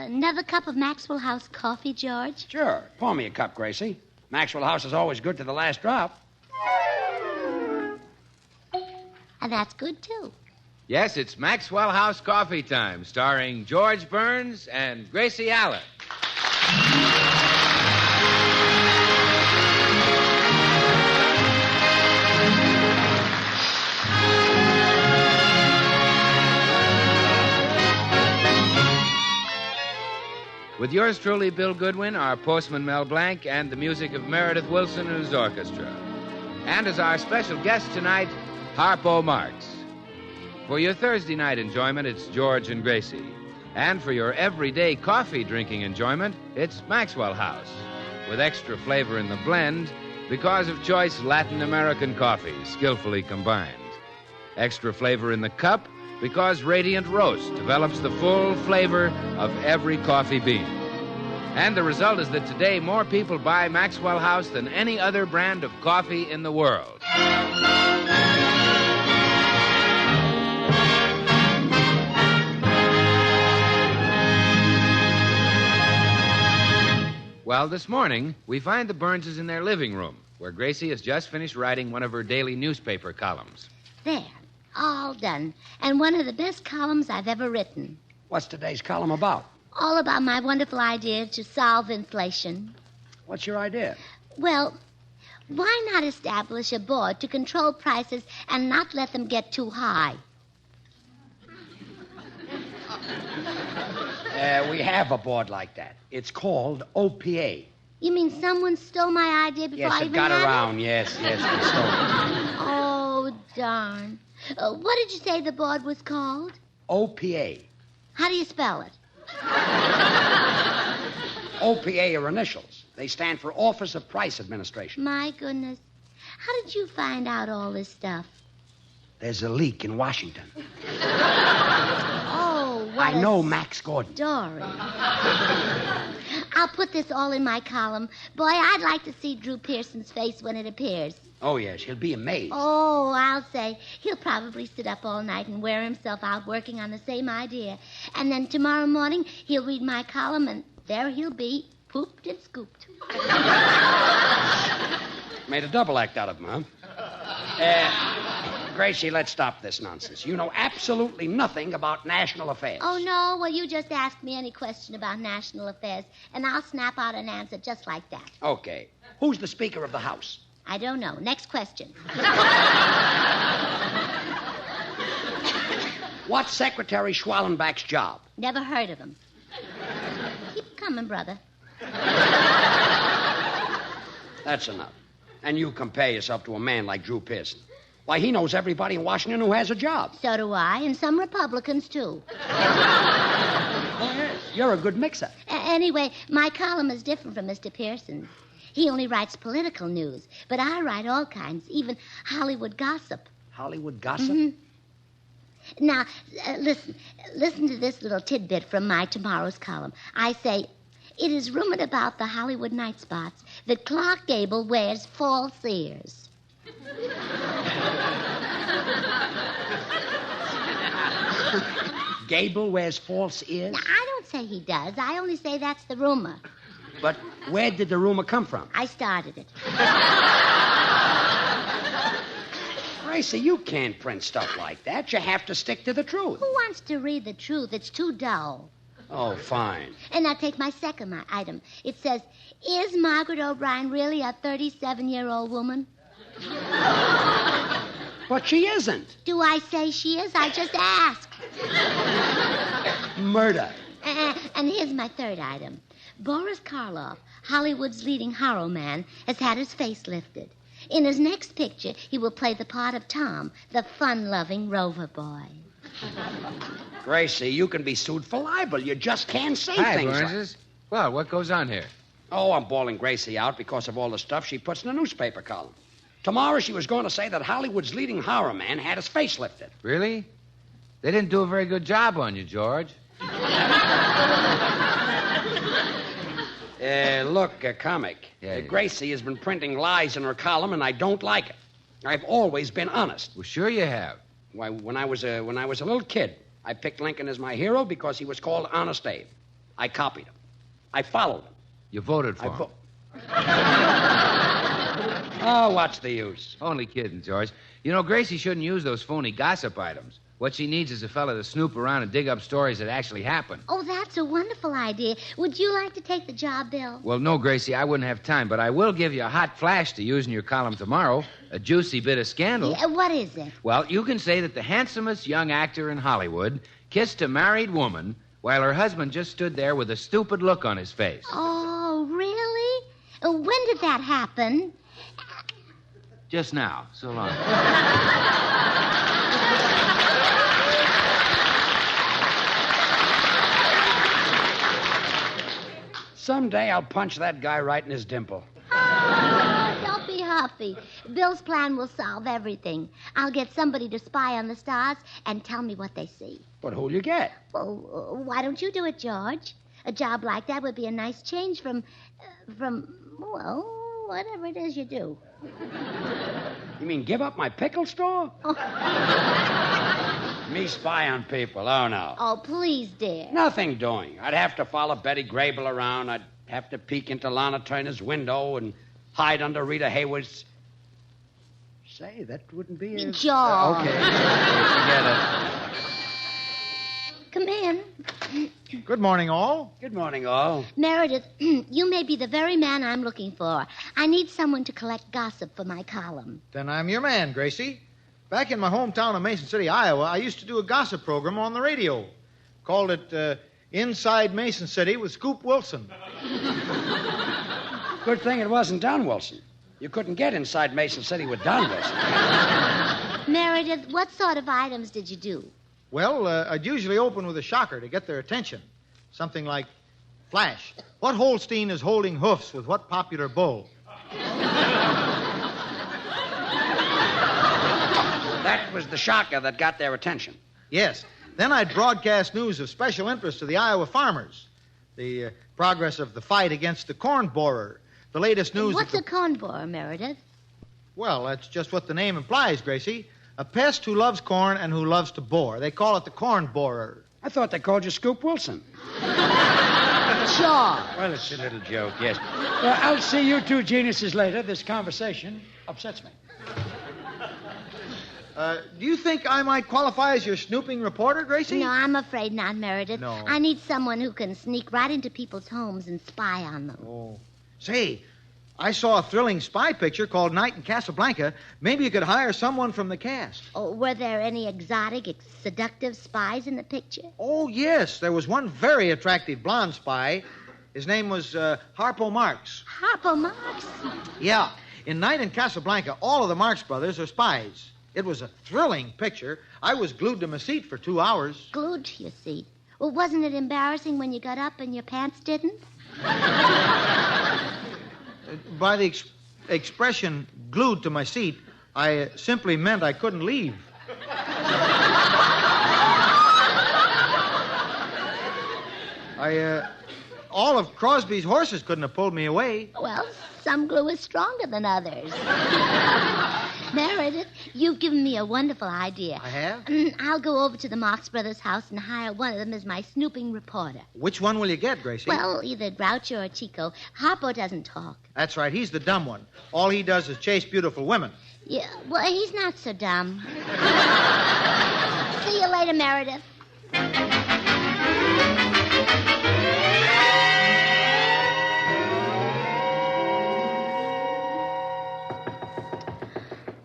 Another cup of Maxwell House coffee, George? Sure. Pour me a cup, Gracie. Maxwell House is always good to the last drop. And that's good, too. Yes, it's Maxwell House Coffee Time, starring George Burns and Gracie Allen. With yours truly, Bill Goodwin, our postman Mel Blanc, and the music of Meredith Wilson and his orchestra. And as our special guest tonight, Harpo Marx. For your Thursday night enjoyment, it's George and Gracie. And for your everyday coffee drinking enjoyment, it's Maxwell House, with extra flavor in the blend because of choice Latin American coffee, skillfully combined. Extra flavor in the cup because Radiant Roast develops the full flavor of every coffee bean. And the result is that today more people buy Maxwell House than any other brand of coffee in the world. Well, this morning, we find the Burnses in their living room, where Gracie has just finished writing one of her daily newspaper columns. There, all done. And one of the best columns I've ever written. What's today's column about? All about my wonderful idea to solve inflation. What's your idea? Well, why not establish a board to control prices and not let them get too high? We have a board like that. It's called OPA. You mean someone stole my idea before Yes, I it even got had around. it? Yes, they stole it. Oh, darn. What did you say the board was called? OPA. How do you spell it? OPA are initials. They stand for Office of Price Administration. My goodness. How did you find out all this stuff? There's a leak in Washington. Oh, what I know Max Gordon. Story. I'll put this all in my column. Boy, I'd like to see Drew Pearson's face when it appears. Oh, yes, he'll be amazed. Oh, I'll say. He'll probably sit up all night and wear himself out working on the same idea. And then tomorrow morning, he'll read my column, and there he'll be, pooped and scooped. Made a double act out of him, huh? Gracie, let's stop this nonsense. You know absolutely nothing about national affairs. Oh, no? Well, you just ask me any question about national affairs, and I'll snap out an answer just like that. Okay. Who's the Speaker of the House? I don't know. Next question. What's Secretary Schwallenbach's job? Never heard of him. Keep coming, brother. That's enough. And you compare yourself to a man like Drew Pearson. Why, he knows everybody in Washington who has a job. So do I, and some Republicans, too. Oh, yes. You're a good mixer. Anyway, my column is different from Mr. Pearson's. He only writes political news, but I write all kinds, even Hollywood gossip. Hollywood gossip? Mm-hmm. Now, listen to this little tidbit from my tomorrow's column. I say, it is rumored about the Hollywood night spots that Clark Gable wears false ears. Gable wears false ears? Now, I don't say he does. I only say that's the rumor. But where did the rumor come from? I started it. Gracie, you can't print stuff like that. You have to stick to the truth. Who wants to read the truth? It's too dull. Oh, fine. And now take my second item. It says, is Margaret O'Brien really a 37-year-old woman? But she isn't. Do I say she is? I just asked. Murder. And here's my third item. Boris Karloff, Hollywood's leading horror man, has had his face lifted. In his next picture, he will play the part of Tom, the fun-loving rover boy. Gracie, you can be sued for libel. You just can't say Hi, things Burnses. Well, what goes on here? Oh, I'm bawling Gracie out because of all the stuff she puts in the newspaper column. Tomorrow she was going to say that Hollywood's leading horror man had his face lifted. Really? They didn't do a very good job on you, George. Look, comic. Yeah. Gracie has been printing lies in her column, and I don't like it. I've always been honest. Well, sure you have. Why, when I was a little kid, I picked Lincoln as my hero because he was called Honest Abe. I copied him. I followed him. You voted for him. Oh, what's the use? Only kidding, George. You know, Gracie shouldn't use those phony gossip items. What she needs is a fella to snoop around and dig up stories that actually happened. Oh, that's a wonderful idea. Would you like to take the job, Bill? Well, no, Gracie, I wouldn't have time, but I will give you a hot flash to use in your column tomorrow. A juicy bit of scandal. Yeah, what is it? Well, you can say that the handsomest young actor in Hollywood kissed a married woman while her husband just stood there with a stupid look on his face. Oh, really? When did that happen? Just now. So long. Someday I'll punch that guy right in his dimple. Oh, don't be huffy. Bill's plan will solve everything. I'll get somebody to spy on the stars and tell me what they see. But who'll you get? Well, why don't you do it, George? A job like that would be a nice change from, well, whatever it is you do. You mean give up my pickle store? Me spy on people. Oh, no. Oh, please, dear. Nothing doing. I'd have to follow Betty Grable around. I'd have to peek into Lana Turner's window and hide under Rita Hayworth's... Say, that wouldn't be a... George. Okay, forget it. Come in. Good morning, all. Good morning, all. Meredith, you may be the very man I'm looking for. I need someone to collect gossip for my column. Then I'm your man, Gracie. Back in my hometown of Mason City, Iowa, I used to do a gossip program on the radio. Called it Inside Mason City with Scoop Wilson. Good thing it wasn't Don Wilson. You couldn't get inside Mason City with Don Wilson. Meredith, what sort of items did you do? Well, I'd usually open with a shocker to get their attention. Something like, Flash, what Holstein is holding hoofs with what popular bull? That was the shocker that got their attention. Yes. Then I'd broadcast news of special interest to the Iowa farmers. The progress of the fight against the corn borer. The latest news... What's a corn borer, Meredith? Well, that's just what the name implies, Gracie. A pest who loves corn and who loves to bore. They call it the corn borer. I thought they called you Scoop Wilson. Sure. Well, it's a little joke, yes. Well, I'll see you two geniuses later. This conversation upsets me. Do you think I might qualify as your snooping reporter, Gracie? No, I'm afraid not, Meredith. No. I need someone who can sneak right into people's homes and spy on them. Oh. Say, I saw a thrilling spy picture called Night in Casablanca. Maybe you could hire someone from the cast. Oh, were there any exotic, seductive spies in the picture? Oh, yes. There was one very attractive blonde spy. His name was Harpo Marx. Harpo Marx? Yeah. In Night in Casablanca, all of the Marx brothers are spies. It was a thrilling picture. I was glued to my seat for 2 hours. Glued to your seat? Well, wasn't it embarrassing when you got up and your pants didn't? By the expression glued to my seat, I simply meant I couldn't leave. All of Crosby's horses couldn't have pulled me away. Well, some glue is stronger than others. Meredith, you've given me a wonderful idea. I have? I'll go over to the Marx Brothers' house and hire one of them as my snooping reporter. Which one will you get, Gracie? Well, either Groucho or Chico. Harpo doesn't talk. That's right. He's the dumb one. All he does is chase beautiful women. Yeah, well, he's not so dumb. See you later, Meredith.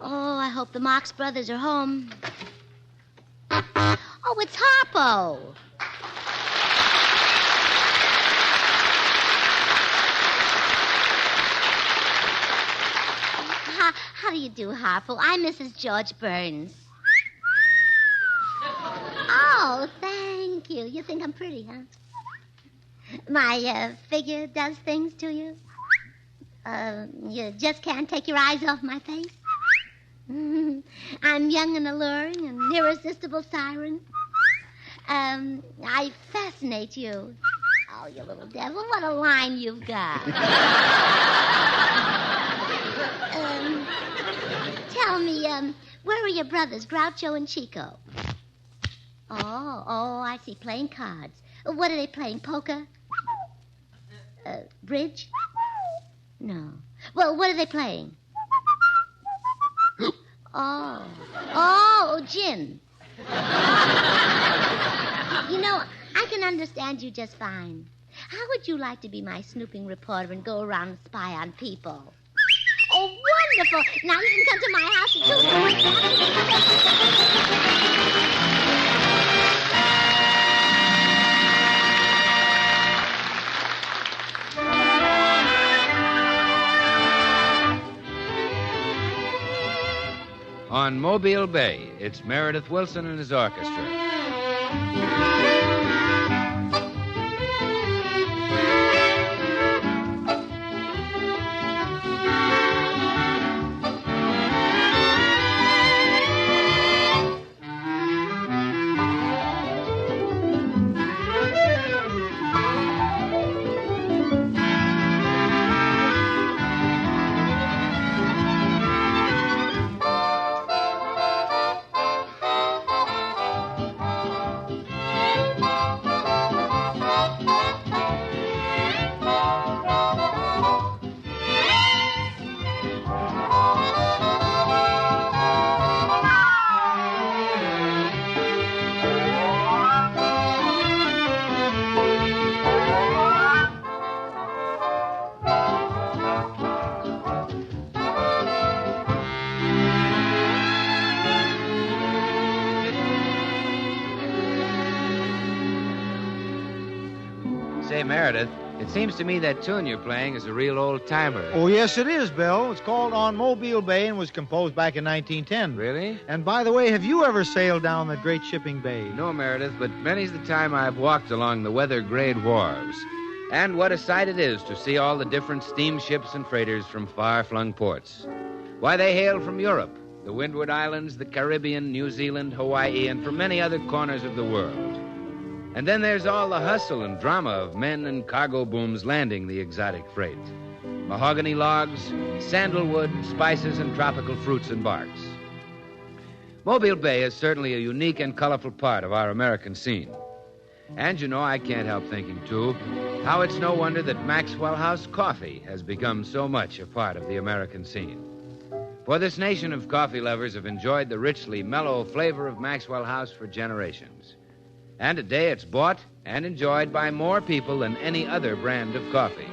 Oh, I hope the Marx Brothers are home. Oh, it's Harpo. How do you do, Harpo? I'm Mrs. George Burns. Oh, thank you. You think I'm pretty, huh? My figure does things to you? You just can't take your eyes off my face? I'm young and alluring, an irresistible siren. I fascinate you. Oh, you little devil, what a line you've got. Tell me, where are your brothers, Groucho and Chico? Oh, I see, playing cards. What are they playing, poker? Bridge? No. Well, what are they playing? Oh, gin. You know, I can understand you just fine. How would you like to be my snooping reporter and go around and spy on people? Oh, wonderful. Now you can come to my house On Mobile Bay, it's Meredith Wilson and his orchestra. Say, Meredith, it seems to me that tune you're playing is a real old-timer. Oh, yes, it is, Bill. It's called On Mobile Bay and was composed back in 1910. Really? And by the way, have you ever sailed down that great shipping bay? No, Meredith, but many's the time I've walked along the weather-grayed wharves. And what a sight it is to see all the different steamships and freighters from far-flung ports. Why, they hail from Europe, the Windward Islands, the Caribbean, New Zealand, Hawaii, and from many other corners of the world. And then there's all the hustle and drama of men and cargo booms landing the exotic freight. Mahogany logs, sandalwood, spices, and tropical fruits and barks. Mobile Bay is certainly a unique and colorful part of our American scene. And you know, I can't help thinking, too, how it's no wonder that Maxwell House coffee has become so much a part of the American scene. For this nation of coffee lovers have enjoyed the richly mellow flavor of Maxwell House for generations. And today it's bought and enjoyed by more people than any other brand of coffee.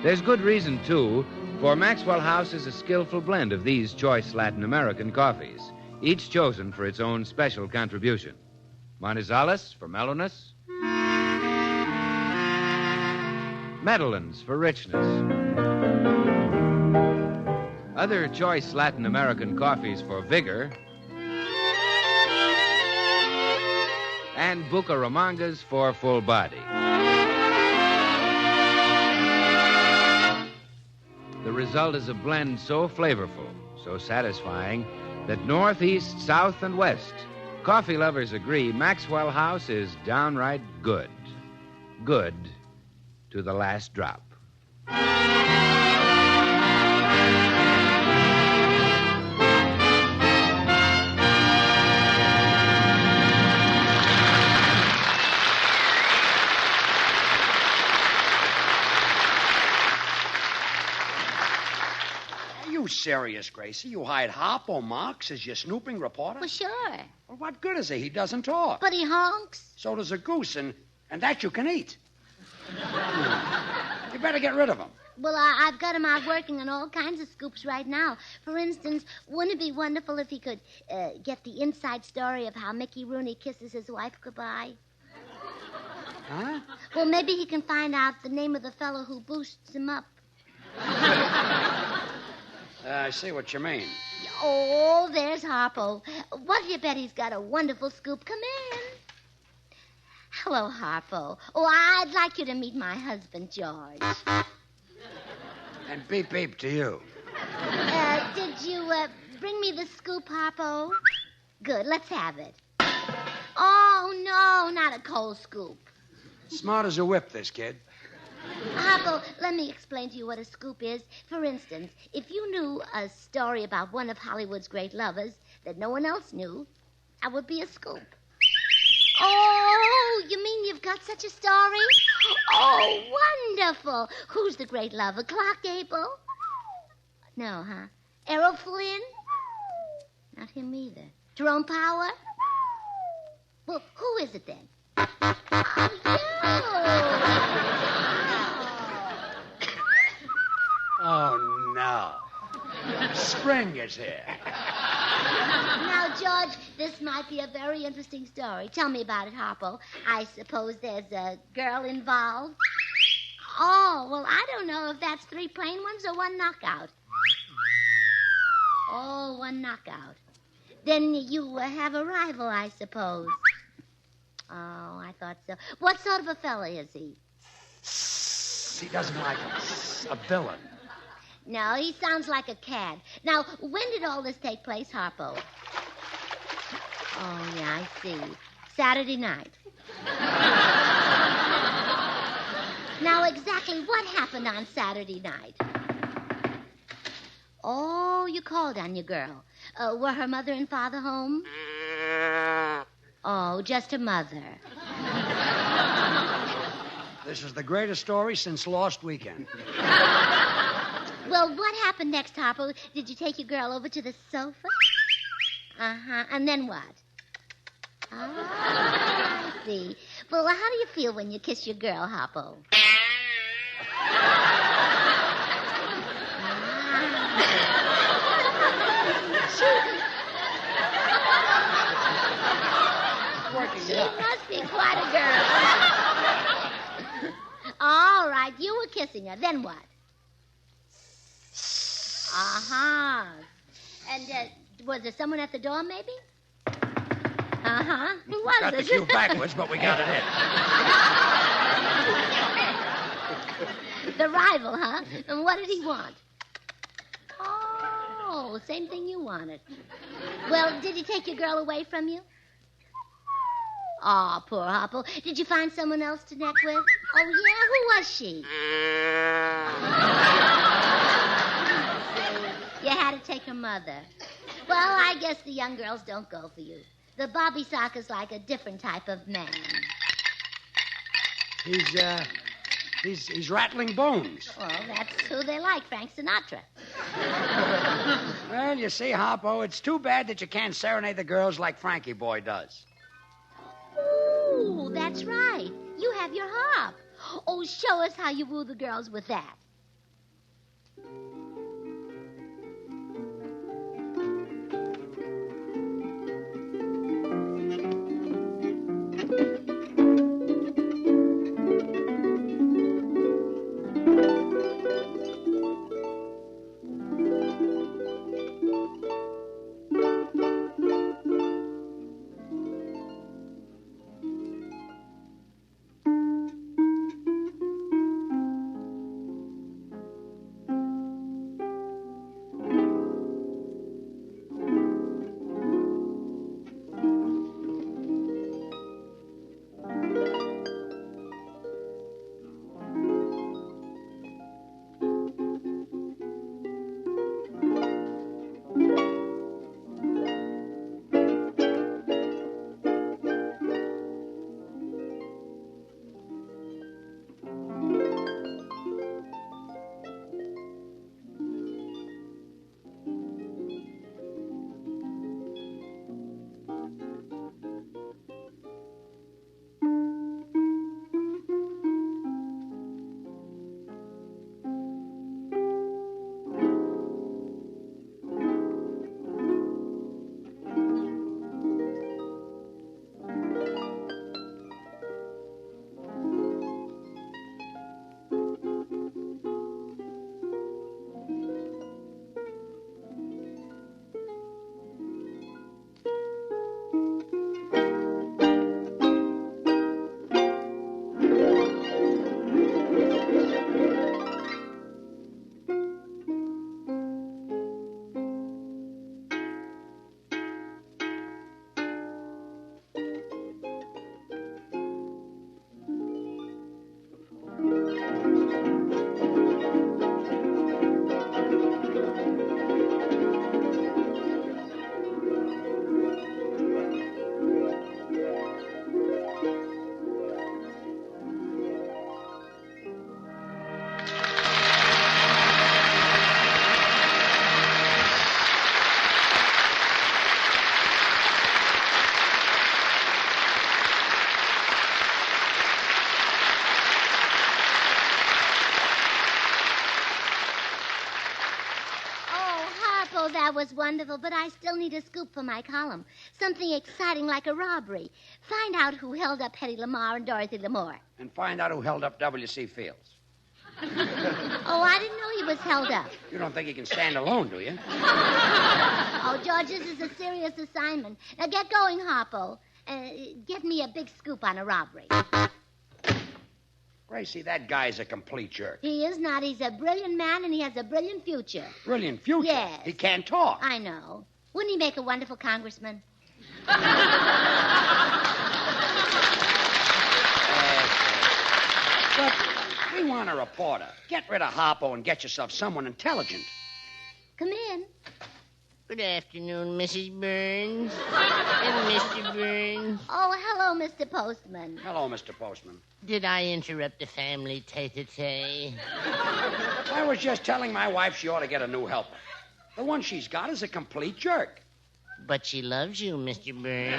There's good reason, too, for Maxwell House is a skillful blend of these choice Latin American coffees, each chosen for its own special contribution. Manizales for mellowness, Medellins for richness. Other choice Latin American coffees for vigor, and Bucaramangas for full body. The result is a blend so flavorful, so satisfying, that north, east, south, and west, coffee lovers agree Maxwell House is downright good. Good to the last drop. You serious, Gracie? You hired Harpo Marx as your snooping reporter? Well, sure. Well, what good is he? He doesn't talk. But he honks. So does a goose, and that you can eat. You better get rid of him. Well, I've got him out working on all kinds of scoops right now. For instance, wouldn't it be wonderful if he could get the inside story of how Mickey Rooney kisses his wife goodbye? Huh? Well, maybe he can find out the name of the fellow who boosts him up. I see what you mean. Oh, there's Harpo. What do you bet he's got a wonderful scoop? Come in. Hello, Harpo. Oh, I'd like you to meet my husband, George. And beep beep to you. Did you bring me the scoop, Harpo? Good, let's have it. Oh, no, not a cold scoop. Smart as a whip, this kid. Harpo, let me explain to you what a scoop is. For instance, if you knew a story about one of Hollywood's great lovers that no one else knew, that would be a scoop. Oh, you mean you've got such a story? Oh, wonderful. Who's the great lover? Clark Gable? No, huh? Errol Flynn? Not him either. Jerome Power? Well, who is it then? Oh, Oh, no. Spring is here. Now, George, this might be a very interesting story. Tell me about it, Harpo. I suppose there's a girl involved. Oh, well, I don't know if that's 3 plain ones or 1 knockout. Oh, 1 knockout. Then you have a rival, I suppose. Oh, I thought so. What sort of a fella is he? He doesn't like a villain. No, he sounds like a cad. Now, when did all this take place, Harpo? Oh, yeah, I see. Saturday night. Now, exactly what happened on Saturday night? Oh, you called on your girl. Were her mother and father home? Oh, just her mother. This is the greatest story since Lost Weekend. Well, what happened next, Harpo? Did you take your girl over to the sofa? Uh-huh. And then what? Oh, I see. Well, how do you feel when you kiss your girl, Harpo? She must be quite a girl. All right, you were kissing her. Then what? Uh-huh. And was there someone at the door, maybe? Uh-huh. Who was Got it? the cue backwards, but we got it in. The rival, huh? And what did he want? Oh, same thing you wanted. Well, did he take your girl away from you? Oh, poor Harpo. Did you find someone else to neck with? Oh, yeah? Who was she? You had to take her mother. Well, I guess the young girls don't go for you. The Bobby Socker's like a different type of man. He's rattling bones. Well, that's who they like, Frank Sinatra. Well, you see, Harpo, it's too bad that you can't serenade the girls like Frankie Boy does. Ooh, that's right. You have your harp. Oh, show us how you woo the girls with that. that was wonderful, but I still need a scoop for my column. Something exciting like a robbery. Find out who held up Hetty Lamar and Dorothy Lamore. And find out who held up W.C. Fields. Oh, I didn't know he was held up. You don't think he can stand alone, do you? Oh, George, this is a serious assignment. Now get going, Harpo. Get me a big scoop on a robbery. Gracie, that guy's a complete jerk. He is not. He's a brilliant man, and he has a brilliant future. Brilliant future? Yes. He can't talk. I know. Wouldn't he make a wonderful congressman? But we want a reporter. Get rid of Harpo and get yourself someone intelligent. Come in. Good afternoon, Mrs. Burns and Mr. Burns. Oh, hello, Mr. Postman. Hello, Mr. Postman. Did I interrupt the family tete-a-tete? I was just telling my wife she ought to get a new helper. The one she's got is a complete jerk. But she loves you, Mr. Burns.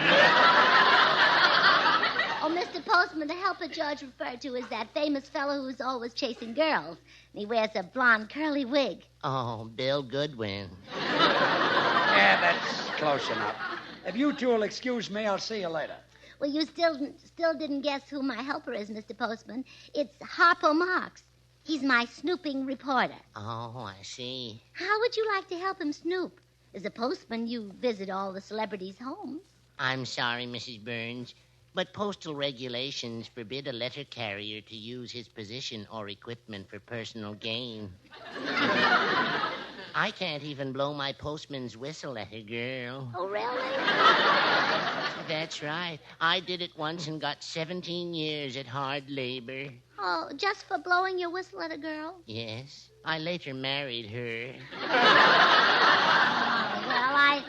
Oh, Mr. Postman, the helper George referred to is that famous fellow who's always chasing girls. And he wears a blonde curly wig. Oh, Bill Goodwin. Yeah, that's close enough. If you two will excuse me, I'll see you later. Well, you still didn't guess who my helper is, Mr. Postman. It's Harpo Marx. He's my snooping reporter. Oh, I see. How would you like to help him snoop? As a postman, you visit all the celebrities' homes. I'm sorry, Mrs. Burns, but postal regulations forbid a letter carrier to use his position or equipment for personal gain. I can't even blow my postman's whistle at a girl. Oh, really? That's right. I did it once and got 17 years at hard labor. Oh, just for blowing your whistle at a girl? Yes. I later married her. Well, I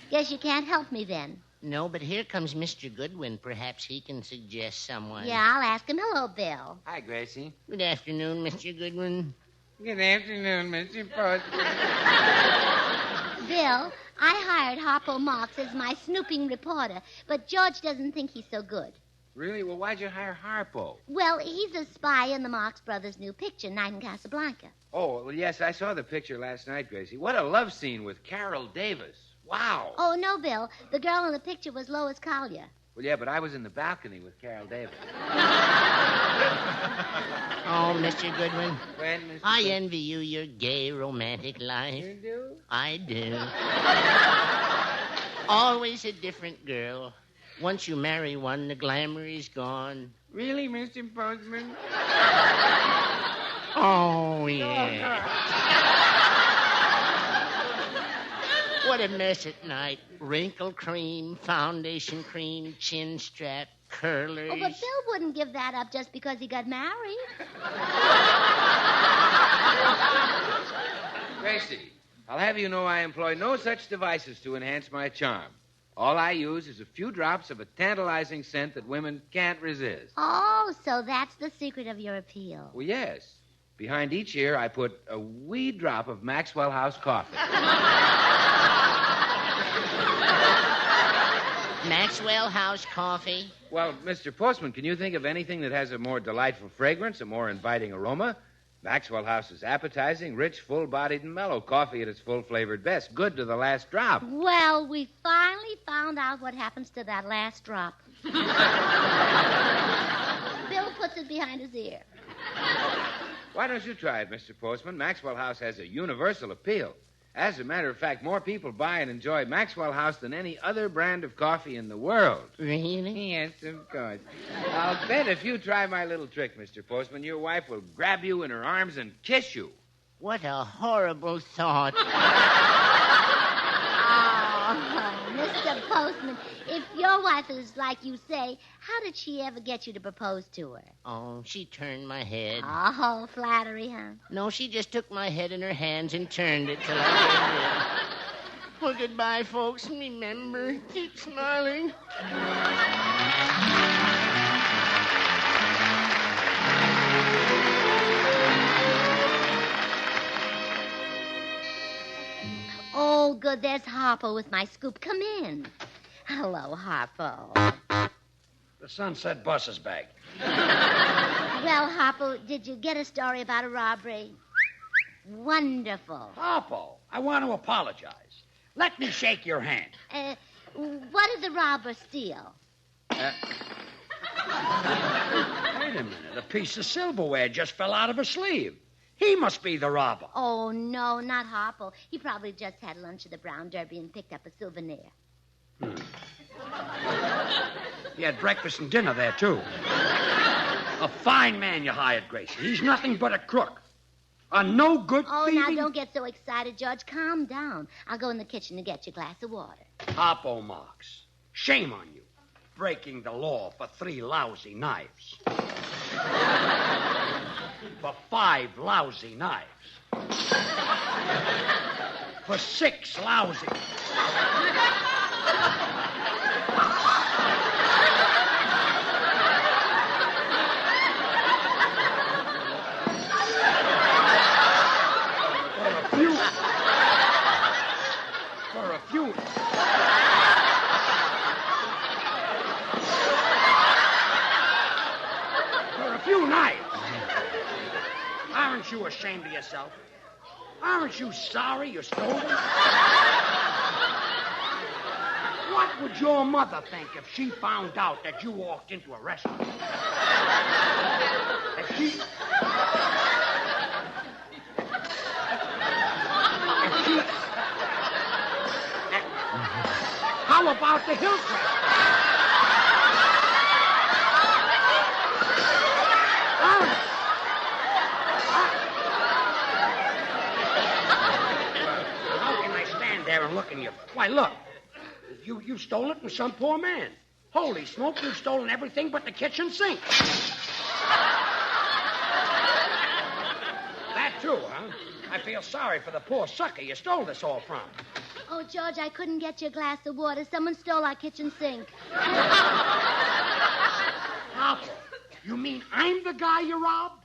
guess you can't help me then. No, but here comes Mr. Goodwin. Perhaps he can suggest someone. Yeah, I'll ask him. Hello, Bill. Hi, Gracie. Good afternoon, Mr. Goodwin. Good afternoon, Mr. Postman. Bill, I hired Harpo Marx as my snooping reporter, but George doesn't think he's so good. Really? Well, why'd you hire Harpo? Well, he's a spy in the Marx Brothers' new picture, Night in Casablanca. Oh, well, yes, I saw the picture last night, Gracie. What a love scene with Carol Davis. Wow. Oh, no, Bill. The girl in the picture was Lois Collier. Well, yeah, but I was in the balcony with Carol Davis. Oh, Mr. Goodwin. When, Mr. I envy you your gay, romantic life. You do? I do. Always a different girl. Once you marry one, the glamour is gone. Really, Mr. Postman? Oh, yeah. What a mess at night. Wrinkle cream, foundation cream, chin strap, curlers. Oh, but Bill wouldn't give that up just because he got married. Gracie, I'll have you know I employ no such devices to enhance my charm. All I use is a few drops of a tantalizing scent that women can't resist. Oh, so that's the secret of your appeal. Well, yes. Behind each ear, I put a wee drop of Maxwell House coffee. Maxwell House coffee. Well, Mr. Postman, can you think of anything that has a more delightful fragrance, a more inviting aroma? Maxwell House is appetizing, rich, full-bodied, and mellow. Coffee at its full-flavored best. Good to the last drop. Well, we finally found out what happens to that last drop. Bill puts it behind his ear. Why don't you try it, Mr. Postman? Maxwell House has a universal appeal. As a matter of fact, more people buy and enjoy Maxwell House than any other brand of coffee in the world. Really? Yes, of course. I'll bet if you try my little trick, Mr. Postman, your wife will grab you in her arms and kiss you. What a horrible thought. Oh, Mr. Postman, if your wife is like you say, how did she ever get you to propose to her? Oh, she turned my head. Oh, flattery, huh? No, she just took my head in her hands and turned it till I gave it. Well, goodbye, folks. Remember, keep smiling. Oh, good. There's Harpo with my scoop. Come in. Hello, Harpo. The Sunset bus is back. Well, Harpo, did you get a story about a robbery? Wonderful. Harpo, I want to apologize. Let me shake your hand. What did the robber steal? Wait a minute. A piece of silverware just fell out of a sleeve. He must be the robber. Oh, no, not Harpo. He probably just had lunch at the Brown Derby and picked up a souvenir. He had breakfast and dinner there, too. A fine man you hired, Gracie. He's nothing but a crook. A no-good thieving... now don't get so excited, George. Calm down. I'll go in the kitchen to get you a glass of water. Harpo Marx. Shame on you. Breaking the law for 3 lousy knives. For 5 lousy knives. For 6 lousy... Aren't you ashamed of yourself? Aren't you sorry you stole them? What would your mother think if she found out that you walked into a restaurant? If she... How about the Hillcrest? And look in you. Why, look. You stole it from some poor man. Holy smoke, you've stolen everything but the kitchen sink. That too, huh? I feel sorry for the poor sucker you stole this all from. Oh, George, I couldn't get you a glass of water. Someone stole our kitchen sink. Harpo, you mean I'm the guy you robbed?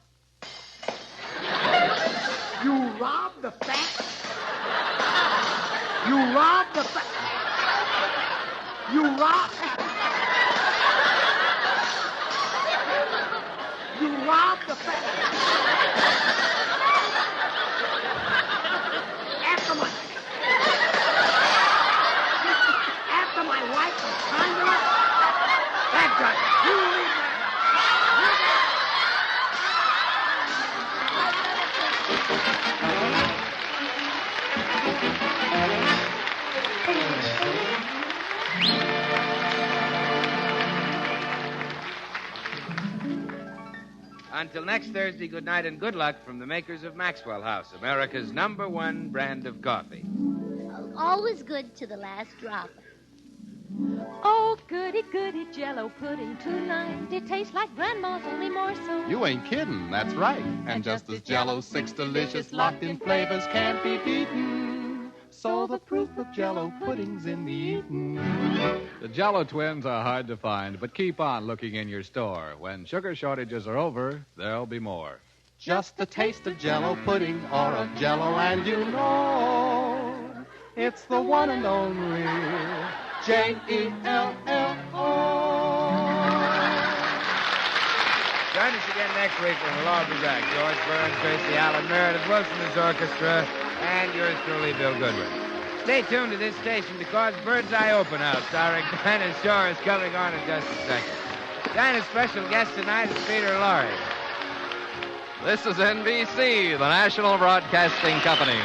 You robbed the fat... You robbed the... You robbed... You robbed the... After my wife was kind of... That does it. You leave that... Until next Thursday, good night and good luck from the makers of Maxwell House, America's #1 brand of coffee. Always good to the last drop. Oh, goody, goody Jell-O pudding tonight. It tastes like Grandma's, only more so. You ain't kidding, that's right. And just as Jell-O's 6 delicious locked-in flavors can't be beaten, so the proof of Jell-O pudding's in the eating. The Jell-O twins are hard to find, but keep on looking in your store. When sugar shortages are over, there'll be more. Just a taste of Jell-O pudding or of Jell-O and you know it's the one and only Jell-O. Join us again next week when we'll all be back. George Burns, Tracy Allen, Meredith Wilson's orchestra, and yours truly, Bill Goodwin. Stay tuned to this station because Bird's Eye Open House, starring Dinah Shore, is coming on in just a second. Dinah's special guest tonight is Peter Lorre. This is NBC, the National Broadcasting Company.